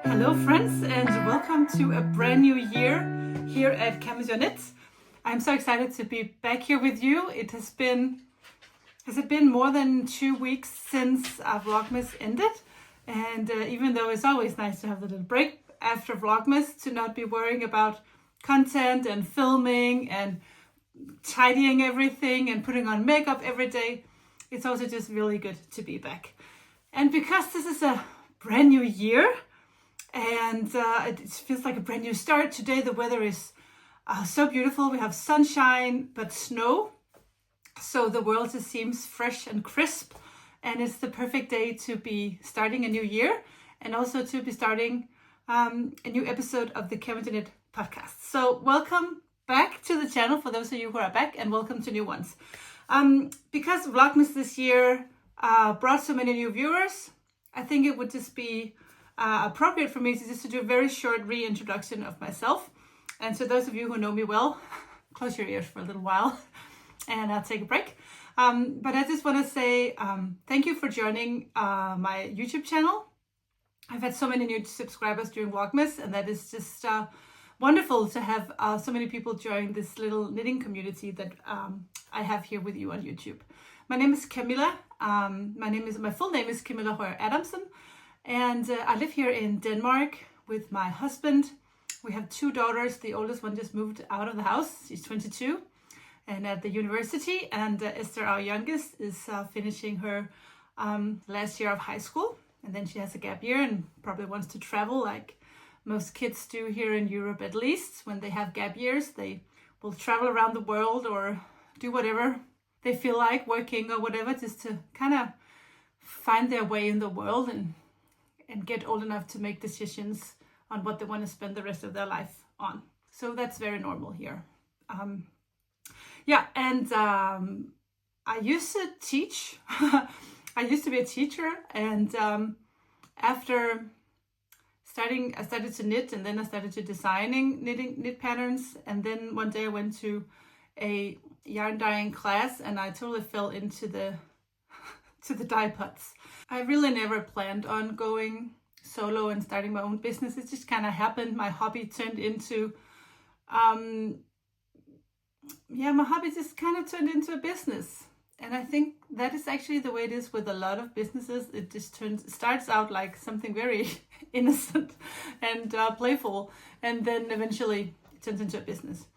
Hello friends, and welcome to a brand new year here at CamijoKnit. I'm so excited to be back here with you. Has it been more than 2 weeks since Vlogmas ended? And even though it's always nice to have a little break after Vlogmas, to not be worrying about content and filming and tidying everything and putting on makeup every day, it's also just really good to be back. And because this is a brand new year, and it feels like a brand new start. Today the weather is so beautiful. We have sunshine but snow, so the world just seems fresh and crisp, and it's the perfect day to be starting a new year and also to be starting a new episode of the CamijoKnit podcast. So welcome back to the channel for those of you who are back, and welcome to new ones. Because Vlogmas this year brought so many new viewers, I think it would just be appropriate for me to do a very short reintroduction of myself. And so those of you who know me well, close your ears for a little while and I'll take a break. But I just want to say thank you for joining my YouTube channel. I've had so many new subscribers during Vlogmas, and that is just wonderful to have so many people join this little knitting community that I have here with you on YouTube. My name is Camilla. My full name is Camilla Høyer Adamsen. And I live here in Denmark with my husband. We have 2 daughters. The oldest one just moved out of the house. She's 22 and at the university. And Esther, our youngest, is finishing her last year of high school. And then she has a gap year and probably wants to travel, like most kids do here in Europe at least. When they have gap years, they will travel around the world or do whatever they feel like, working or whatever, just to kind of find their way in the world and get old enough to make decisions on what they want to spend the rest of their life on. So that's very normal here. I used to teach. I used to be a teacher, and after I started to knit, and then I started to designing knit patterns, and then one day I went to a yarn dyeing class, and I totally fell into the dye pots. I really never planned on going solo and starting my own business. It just kind of happened. My hobby turned into, my hobby just kind of turned into a business. And I think that is actually the way it is with a lot of businesses. It just starts out like something very innocent and playful, and then eventually it turns into a business.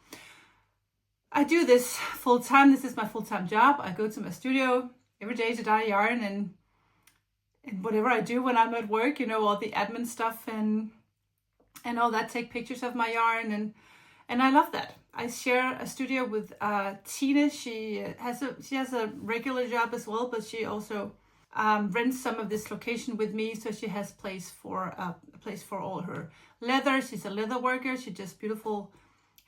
I do this full time. This is my full-time job. I go to my studio every day to dye yarn, and whatever I do when I'm at work, all the admin stuff and all that, take pictures of my yarn, and I love that. I share a studio with Tina. She has a regular job as well, but she also rents some of this location with me, so she has a place for all her leather. She's a leather worker. She does beautiful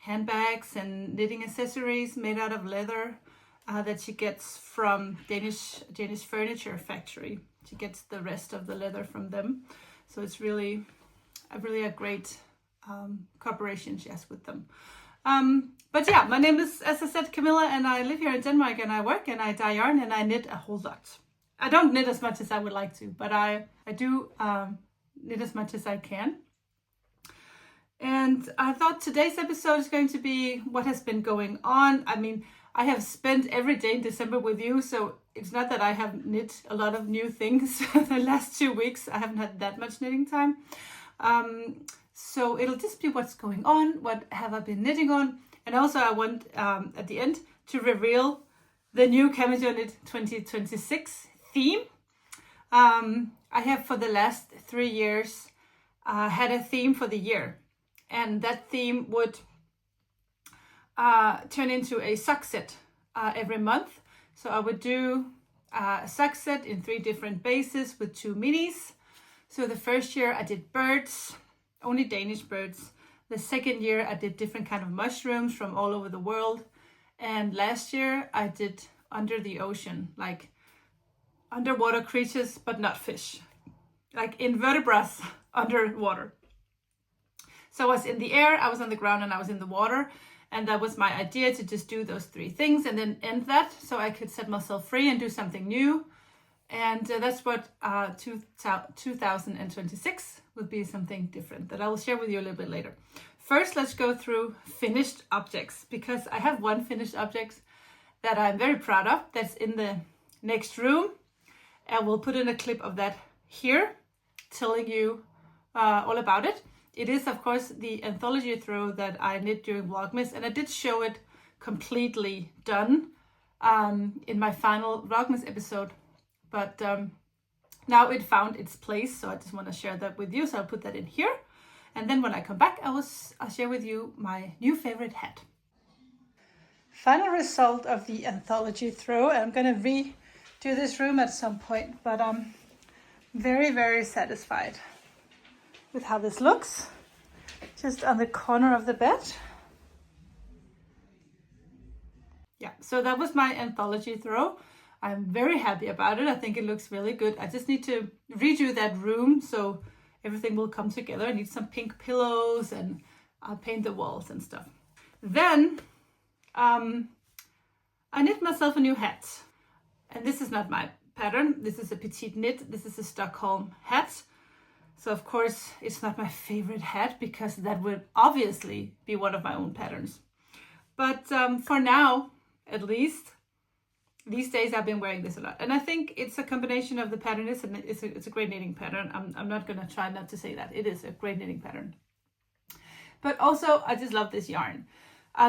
handbags and knitting accessories made out of leather that she gets from Danish furniture factory. She gets the rest of the leather from them. So it's really a great cooperation she has with them. But yeah, my name is, as I said, Camilla, and I live here in Denmark, and I work and I dye yarn and I knit a whole lot. I don't knit as much as I would like to, but I do knit as much as I can. And I thought today's episode is going to be what has been going on. I mean, I have spent every day in December with you, so it's not that I have knit a lot of new things the last 2 weeks. I haven't had that much knitting time. So it'll just be what's going on, what have I been knitting on. And also I want at the end to reveal the new CamijoKnit 2026 theme. I have for the last 3 years had a theme for the year. And that theme would turn into a sock set every month. So I would do a sock set in 3 different bases with 2 minis. So the first year I did birds, only Danish birds. The second year I did different kind of mushrooms from all over the world. And last year I did under the ocean, like underwater creatures, but not fish. Like invertebrates underwater. So I was in the air, I was on the ground, and I was in the water. And that was my idea, to just do those 3 things and then end that, so I could set myself free and do something new And that's what 2026 will be, something different that I will share with you a little bit later. First, let's go through finished objects, because I have one finished object that I'm very proud of that's in the next room. I will put in a clip of that here, telling you all about it. It is, of course, the anthology throw that I knit during Vlogmas, and I did show it completely done in my final Vlogmas episode. But now it found its place, so I just want to share that with you. So I'll put that in here. And then when I come back, I'll share with you my new favorite hat. Final result of the anthology throw. I'm going to redo this room at some point, but I'm very, very satisfied with how this looks. Just on the corner of the bed. Yeah, so that was my anthology throw. I'm very happy about it. I think it looks really good. I just need to redo that room so everything will come together. I need some pink pillows, and I'll paint the walls and stuff. Then I knit myself a new hat. And this is not my pattern. This is a petite knit. This is a Stockholm hat. So of course it's not my favorite hat, because that would obviously be one of my own patterns. But for now, at least, these days I've been wearing this a lot. And I think it's a combination of the pattern. It's a great knitting pattern. I'm not going to try not to say that. It is a great knitting pattern. But also, I just love this yarn.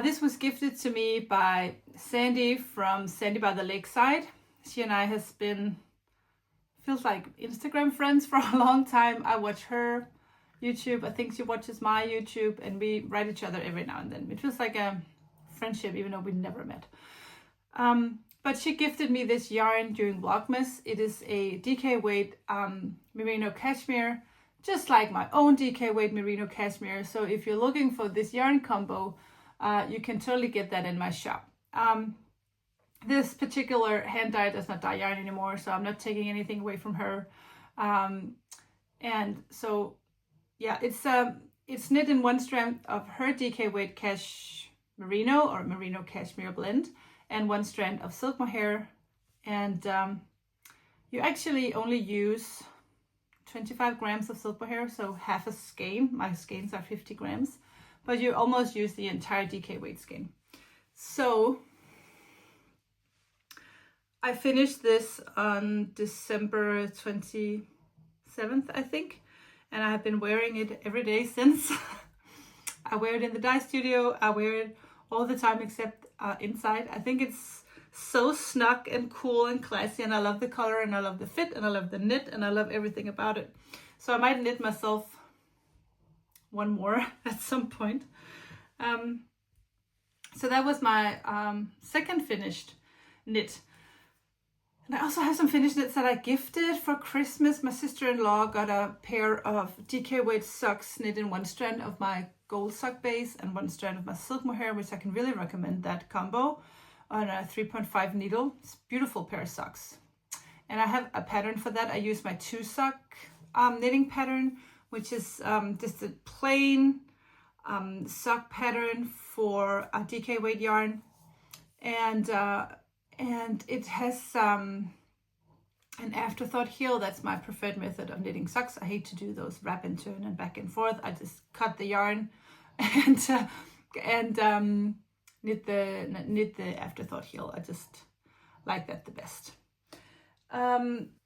This was gifted to me by Sandy from Sandy by the Lakeside. She and I has been, feels like, Instagram friends for a long time. I watch her YouTube. I think she watches my YouTube, and we write each other every now and then. It feels like a friendship, even though we never met. But she gifted me this yarn during Vlogmas. It is a DK weight merino cashmere, just like my own DK weight merino cashmere. So if you're looking for this yarn combo, you can totally get that in my shop. This particular hand dye does not dye yarn anymore, so I'm not taking anything away from her. And so, yeah, it's knit in one strand of her DK weight cash merino or merino cashmere blend, and one strand of silk mohair. And you actually only use 25 grams of silk mohair, so half a skein. My skeins are 50 grams, but you almost use the entire DK weight skein. So I finished this on December 27th, I think, and I have been wearing it every day since. I wear it in the dye studio. I wear it all the time except inside. I think it's so snug and cool and classy, and I love the color, and I love the fit, and I love the knit, and I love everything about it. So I might knit myself one more at some point. So that was my second finished knit. And I also have some finished knits that I gifted for Christmas. My sister-in-law got a pair of DK weight socks knit in one strand of my gold sock base and one strand of my silk mohair, which I can really recommend that combo on a 3.5 needle. It's a beautiful pair of socks. And I have a pattern for that. I use my 2-sock knitting pattern, which is just a plain sock pattern for a DK weight yarn. And it has an afterthought heel. That's my preferred method of knitting socks. I hate to do those wrap and turn and back and forth. I just cut the yarn and knit the afterthought heel. I just like that the best.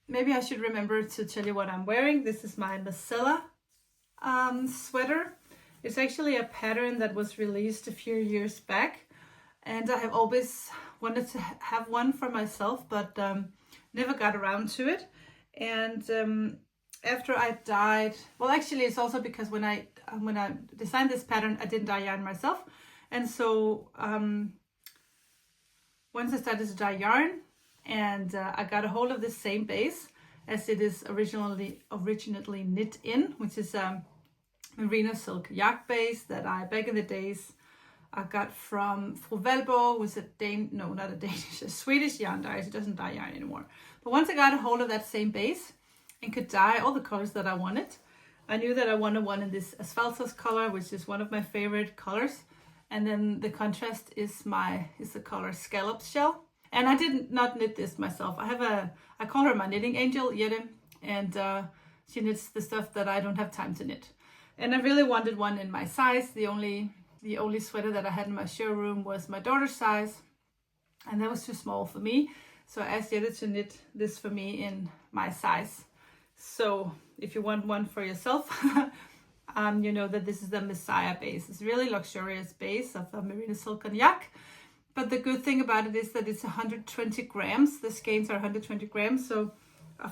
Maybe I should remember to tell you what I'm wearing. This is my Marcella sweater. It's actually a pattern that was released a few years back, and I have always wanted to have one for myself, but never got around to it. And after I dyed, well, actually it's also because when I designed this pattern, I didn't dye yarn myself. And so once I started to dye yarn, and I got a hold of the same base as it is originally knit in, which is merino silk yak base that I, back in the days, I got from Fru Valborg, was a Swedish yarn dyer. She doesn't dye yarn anymore. But once I got a hold of that same base and could dye all the colors that I wanted, I knew that I wanted one in this Asphaltos color, which is one of my favorite colors. And then the contrast is the color Scallop Shell. And I did not knit this myself. I call her my knitting angel, Jette, and she knits the stuff that I don't have time to knit. And I really wanted one in my size. The only sweater that I had in my showroom was my daughter's size, and that was too small for me. So I asked Jette to knit this for me in my size. So if you want one for yourself, you know that this is the Messiah base. It's a really luxurious base of a merino silk cognac. But the good thing about it is that it's 120 grams. The skeins are 120 grams. So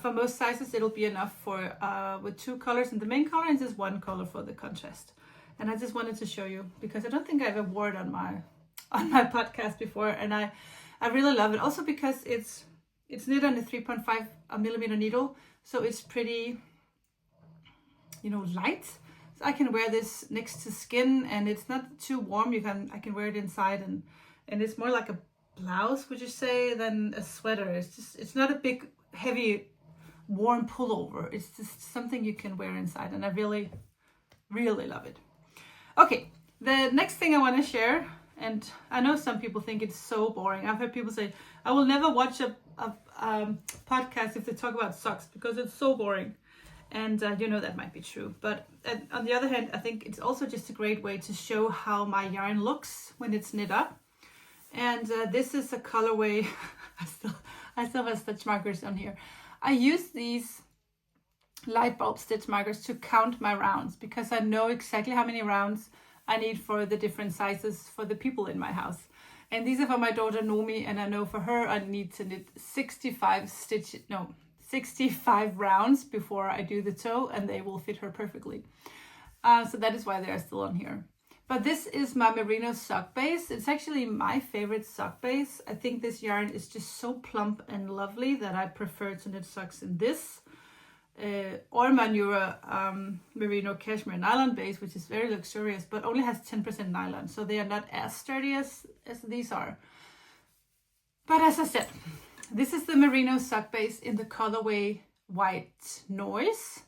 for most sizes, it'll be enough for with 2 colors in the main color and just 1 color for the contrast. And I just wanted to show you because I don't think I ever wore it on my podcast before. And I really love it. Also because it's knit on a 3.5 millimeter needle. So it's pretty, light. So I can wear this next to skin and it's not too warm. I can wear it inside and it's more like a blouse, would you say, than a sweater. It's not a big, heavy, warm pullover. It's just something you can wear inside, and I really, really love it. Okay, the next thing I want to share, and I know some people think it's so boring. I've heard people say, I will never watch a podcast if they talk about socks because it's so boring. And that might be true. But on the other hand, I think it's also just a great way to show how my yarn looks when it's knit up. And this is a colorway. I still have stitch markers on here. I use these light bulb stitch markers to count my rounds because I know exactly how many rounds I need for the different sizes for the people in my house. And these are for my daughter Nomi, and I know for her I need to knit 65 rounds before I do the toe, and they will fit her perfectly. So that is why they are still on here. But this is my merino sock base. It's actually my favorite sock base. I think this yarn is just so plump and lovely that I prefer to knit socks in this. Or my newer merino cashmere nylon base, which is very luxurious, but only has 10% nylon. So they are not as sturdy as these are. But as I said, this is the merino sock base in the colorway White Noise.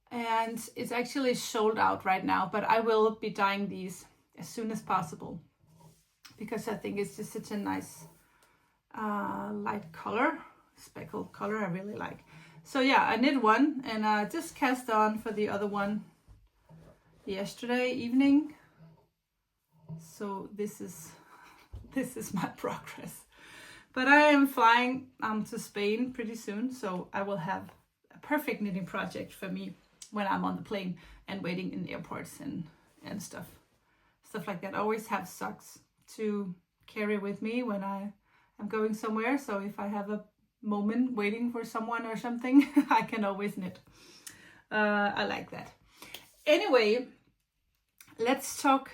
And it's actually sold out right now, but I will be dyeing these as soon as possible because I think it's just such a nice light color, speckled color I really like. So yeah, I knit one and I just cast on for the other one yesterday evening. So this is my progress. But I am flying to Spain pretty soon, so I will have a perfect knitting project for me when I'm on the plane and waiting in airports and stuff like that. I always have socks to carry with me when I am going somewhere. So if I have a moment waiting for someone or something, I can always knit. I like that. Anyway, let's talk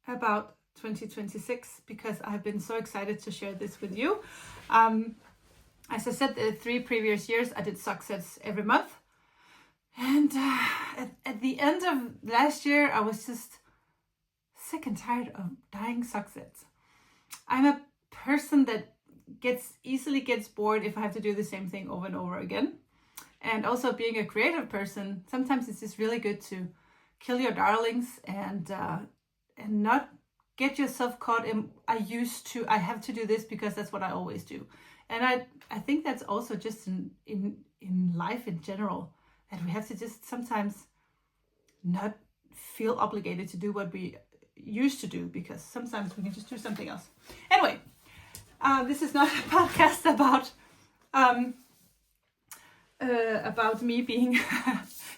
about 2026 because I've been so excited to share this with you. As I said, the 3 previous years I did sock sets every month. And at the end of last year, I was just sick and tired of dyeing sock sets. I'm a person that easily gets bored if I have to do the same thing over and over again. And also being a creative person, sometimes it's just really good to kill your darlings and not get yourself caught in, I have to do this because that's what I always do. And I think that's also just in life in general. And we have to just sometimes not feel obligated to do what we used to do because sometimes we can just do something else. Anyway, this is not a podcast about me being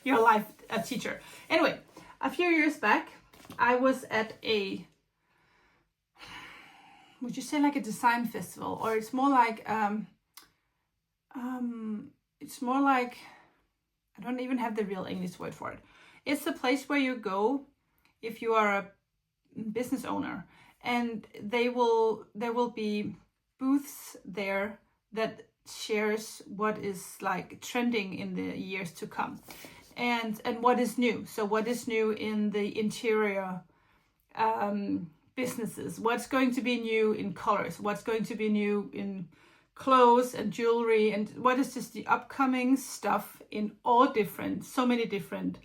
your life teacher. Anyway, a few years back, I was at would you say like a design festival, or it's more like I don't even have the real English word for it. It's a place where you go if you are a business owner, and there will be booths there that shares what is like trending in the years to come, and what is new. So what is new in the interior businesses? What's going to be new in colors? What's going to be new in clothes and jewelry, and what is just the upcoming stuff in so many different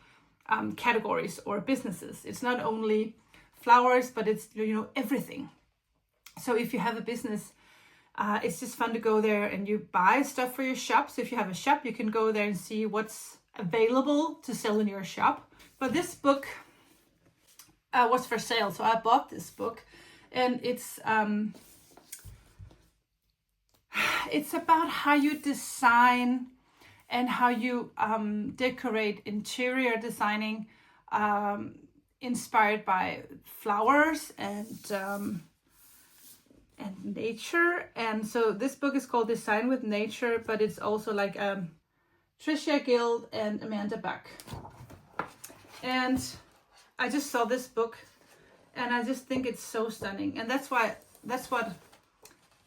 categories or businesses. It's not only flowers, but it's everything. So if you have a business It's just fun to go there and you buy stuff for your shop. So if you have a shop, you can go there and see what's available to sell in your shop. But this book was for sale, so I bought this book, and it's about how you design and how you decorate interior designing, inspired by flowers and nature. And so this book is called Design with Nature, but it's also like Tricia Guild and Amanda Buck. And I just saw this book and I just think it's so stunning, and that's what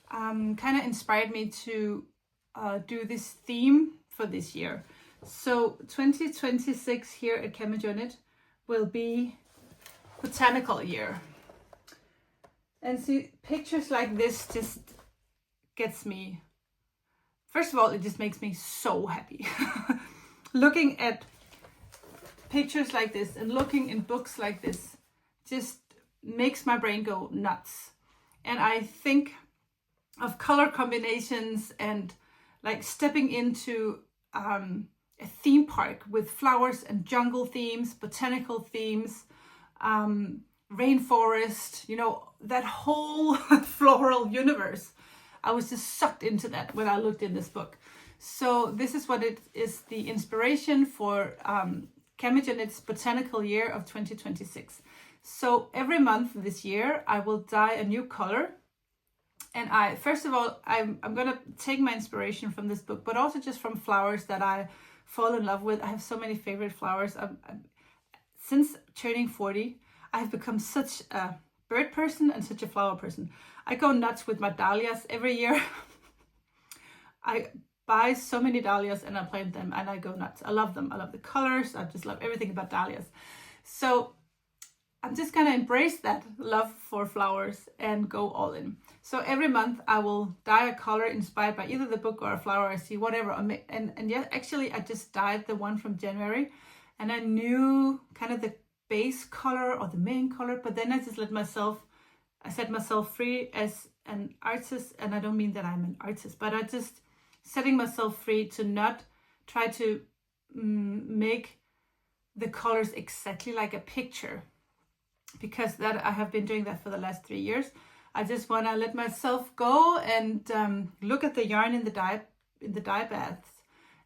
kind of inspired me to do this theme for this year. So 2026 here at CamijoKnit will be botanical year. And see, pictures like this just gets me, first of all, it just makes me so happy. Looking at pictures like this and looking in books like this just makes my brain go nuts. And I think of color combinations and like stepping into a theme park with flowers and jungle themes, botanical themes, rainforest, you know, that whole floral universe. I was just sucked into that when I looked in this book. So this is what it is, the inspiration for CamijoKnit's botanical year of 2026. So every month this year, I will dye a new color. And first of all, I'm going to take my inspiration from this book, but also just from flowers that I fall in love with. I have so many favorite flowers. Since turning 40, I have become such a bird person and such a flower person. I go nuts with my dahlias every year. I buy so many dahlias and I plant them and I go nuts. I love them. I love the colors. I just love everything about dahlias. So I'm just going to embrace that love for flowers and go all in. So every month I will dye a color inspired by either the book or a flower I see, whatever. And yeah, actually I just dyed the one from January, and I knew kind of the base color or the main color, but then I just set myself free as an artist. And I don't mean that I'm an artist, but I just setting myself free to not try to make the colors exactly like a picture, because that I have been doing that for the last 3 years. I just want to let myself go and look at the yarn in the dye baths,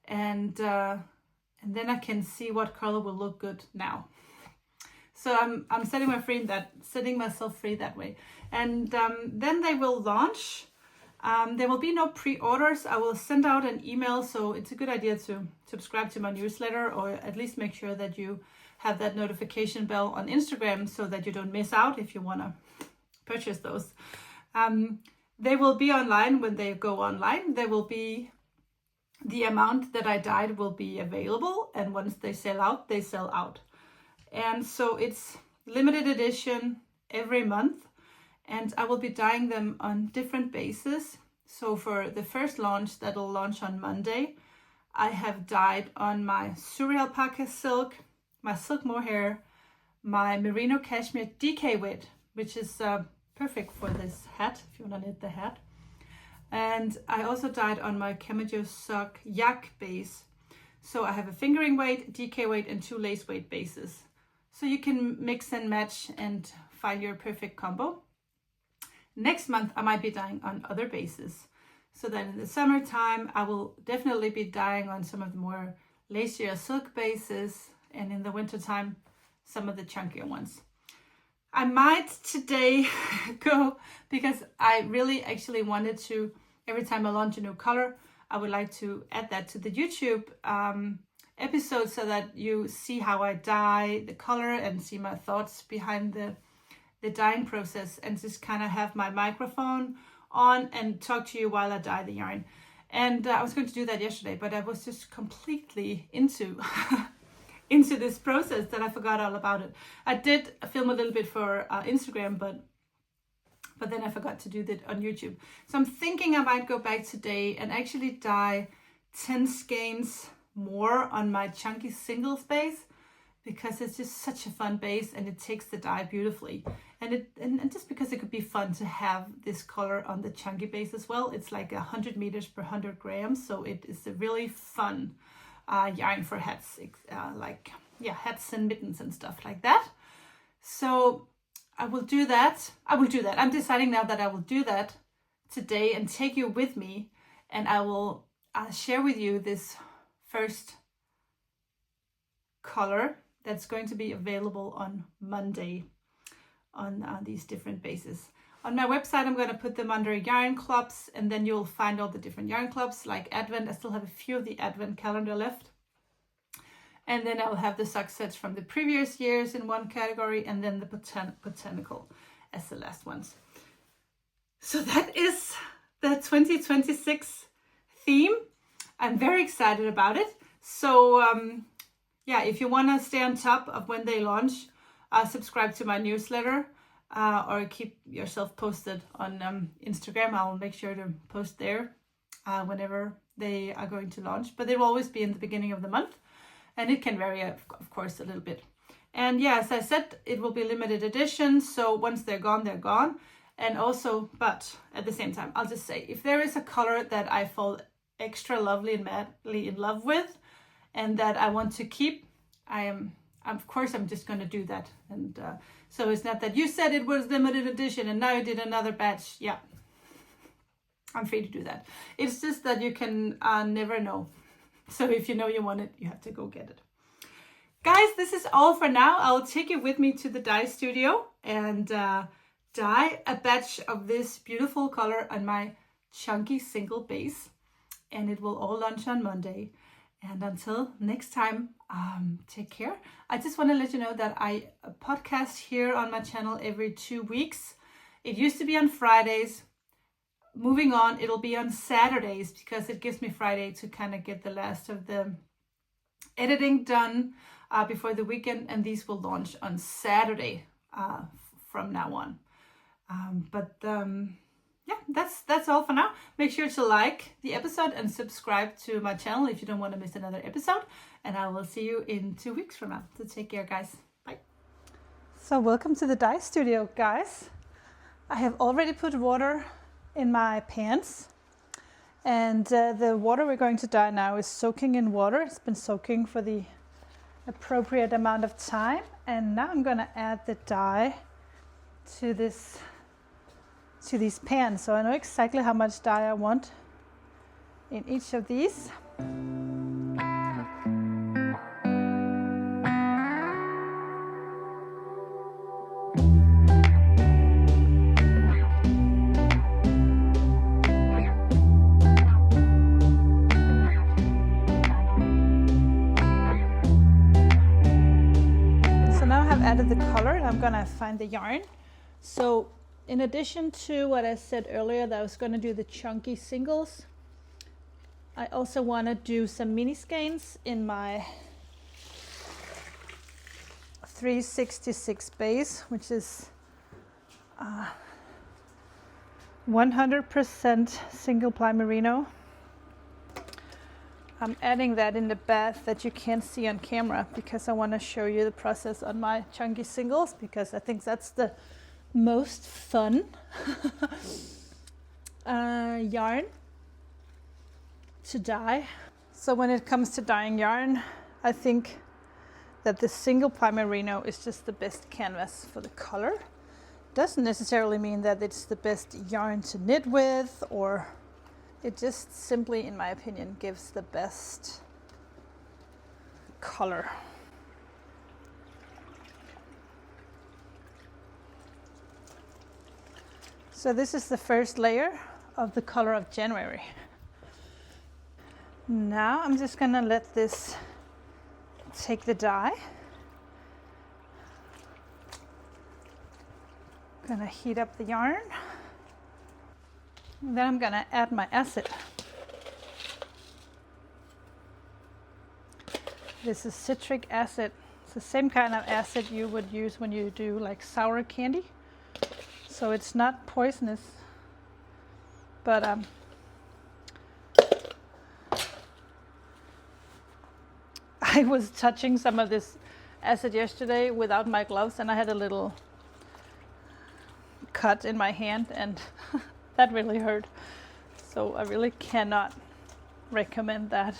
and then I can see what color will look good now. So I'm setting myself free that way. And then they will launch. There will be no pre-orders. I will send out an email, so it's a good idea to subscribe to my newsletter, or at least make sure that you have that notification bell on Instagram so that you don't miss out if you want to purchase those. They will be online when they go online. There will be the amount that I dyed will be available, and once they sell out, they sell out. And so it's limited edition every month, and I will be dyeing them on different bases. So for the first launch that'll launch on Monday, I have dyed on my Suri alpaca silk, my silk mohair, my merino cashmere DK weight, which is perfect for this hat if you want to knit the hat. And I also dyed on my Camijo sock yak base. So I have a fingering weight, DK weight, and 2 lace weight bases. So you can mix and match and find your perfect combo. Next month I might be dyeing on other bases. So then in the summertime I will definitely be dyeing on some of the more lacier silk bases, and in the wintertime some of the chunkier ones. I might today go, because I really actually wanted to, every time I launch a new color, I would like to add that to the YouTube episode so that you see how I dye the color and see my thoughts behind the dyeing process, and just kind of have my microphone on and talk to you while I dye the yarn. And I was going to do that yesterday, but I was just completely into this process that I forgot all about it. I did film a little bit for Instagram, but then I forgot to do that on YouTube. So I'm thinking I might go back today and actually dye 10 skeins more on my chunky single space, because it's just such a fun base and it takes the dye beautifully. And just because it could be fun to have this color on the chunky base as well. It's like 100 meters per 100 grams, so it is a really fun yarn for hats, hats and mittens and stuff like that. So I will do that. I'm deciding now that I will do that today and take you with me, and I will share with you this first color that's going to be available on Monday on these different bases. On my website, I'm going to put them under yarn clubs, and then you'll find all the different yarn clubs like Advent. I still have a few of the Advent calendar left. And then I'll have the sock sets from the previous years in one category, and then the botanical as the last ones. So that is the 2026 theme. I'm very excited about it. So if you want to stay on top of when they launch, subscribe to my newsletter or keep yourself posted on Instagram. I'll make sure to post there whenever they are going to launch, but they will always be in the beginning of the month, and it can vary, of course, a little bit. And yeah, as I said, it will be limited edition, so once they're gone, they're gone. And also, but at the same time, I'll just say, if there is a color that I fall extra lovely and madly in love with and that I want to keep, I'm just going to do that. And so it's not that you said it was limited edition and now you did another batch. Yeah, I'm free to do that. It's just that you can never know. So if you know you want it, you have to go get it. Guys, this is all for now. I'll take you with me to the dye studio and dye a batch of this beautiful color on my chunky single base. And it will all launch on Monday. And until next time, take care. I just want to let you know that I podcast here on my channel every 2 weeks. It used to be on Fridays. Moving on, it'll be on Saturdays because it gives me Friday to kind of get the last of the editing done before the weekend. And these will launch on Saturday from now on. That's all for now. Make sure to like the episode and subscribe to my channel if you don't want to miss another episode. And I will see you in 2 weeks from now. So take care, guys. Bye. So welcome to the dye studio, guys. I have already put water in my pans. And the water we're going to dye now is soaking in water. It's been soaking for the appropriate amount of time. And now I'm going to add the dye to these pans. So I know exactly how much dye I want in each of these. So now I have added the color and I'm gonna find the yarn. So in addition to what I said earlier that I was going to do the chunky singles, I also want to do some mini skeins in my 366 base, which is 100% single ply merino. I'm adding that in the bath that you can't see on camera because I want to show you the process on my chunky singles, because I think that's the most fun yarn to dye. So when it comes to dyeing yarn, I think that the single ply merino is just the best canvas for the color. Doesn't necessarily mean that it's the best yarn to knit with, or it just simply, in my opinion, gives the best color. So this is the first layer of the color of January. Now I'm just gonna let this take the dye. Gonna heat up the yarn. And then I'm gonna add my acid. This is citric acid. It's the same kind of acid you would use when you do like sour candy. So it's not poisonous, but I was touching some of this acid yesterday without my gloves, and I had a little cut in my hand, and that really hurt. So I really cannot recommend that.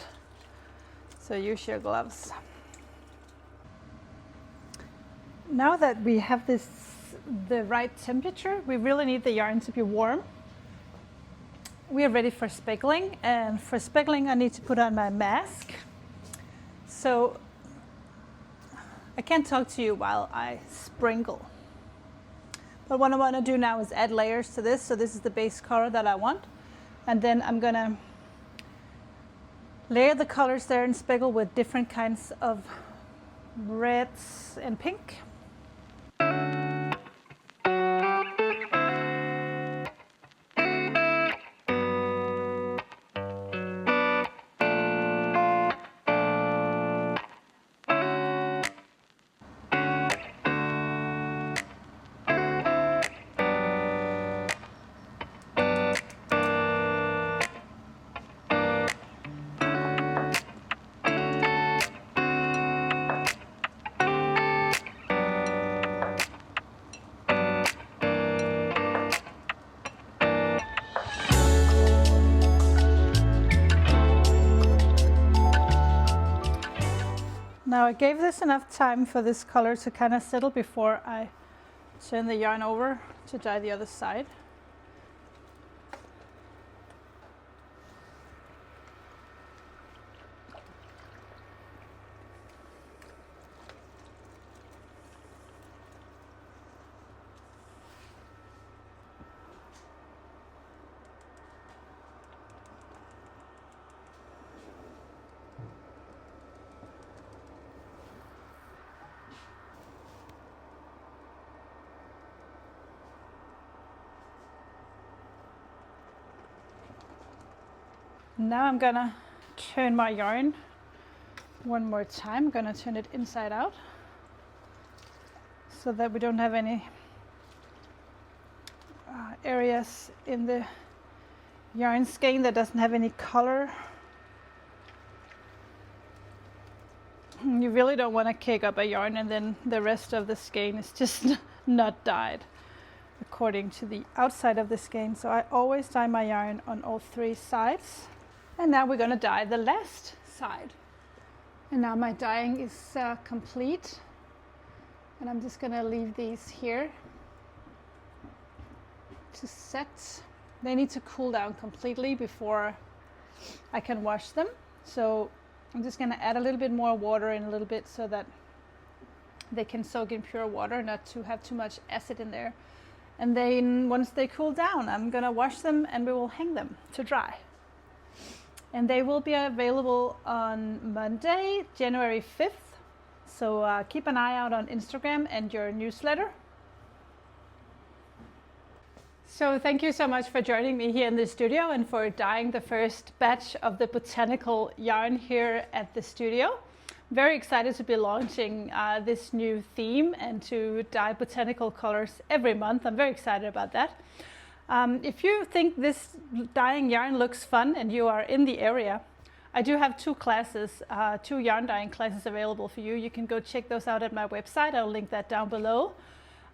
So use your gloves. Now that we have the right temperature, we really need the yarn to be warm. We are ready for speckling, and for speckling I need to put on my mask. So I can't talk to you while I sprinkle. But what I want to do now is add layers to this. So this is the base color that I want. And then I'm going to layer the colors there and speckle with different kinds of reds and pink. Now I gave this enough time for this color to kind of settle before I turn the yarn over to dye the other side. Now I'm gonna turn my yarn one more time. I'm gonna turn it inside out so that we don't have any areas in the yarn skein that doesn't have any color. You really don't want to cake up a yarn and then the rest of the skein is just not dyed according to the outside of the skein. So I always dye my yarn on all three sides. And now we're going to dye the last side. And now my dyeing is complete. And I'm just going to leave these here to set. They need to cool down completely before I can wash them. So I'm just going to add a little bit more water in a little bit so that they can soak in pure water, not to have too much acid in there. And then once they cool down, I'm going to wash them and we will hang them to dry. And they will be available on Monday, January 5th. So keep an eye out on Instagram and your newsletter. So thank you so much for joining me here in the studio and for dyeing the first batch of the botanical yarn here at the studio. Very excited to be launching this new theme and to dye botanical colors every month. I'm very excited about that. If you think this dyeing yarn looks fun and you are in the area, I do have two classes, two yarn dyeing classes available for you. You can go check those out at my website. I'll link that down below.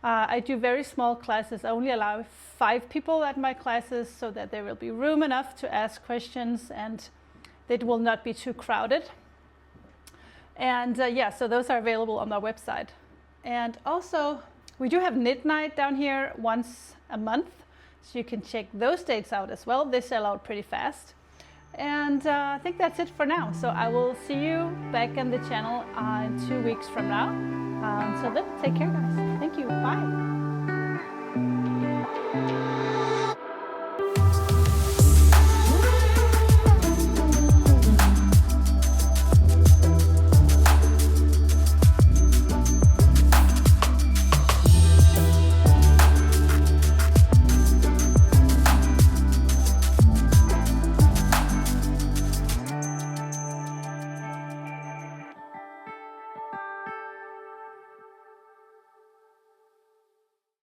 I do very small classes. I only allow 5 people at my classes so that there will be room enough to ask questions and it will not be too crowded. And yeah, so those are available on my website. And also, we do have knit night down here once a month. So you can check those dates out as well. They sell out pretty fast. And I think that's it for now. So I will see you back on the channel in 2 weeks from now. Until then, take care, guys. Thank you. Bye.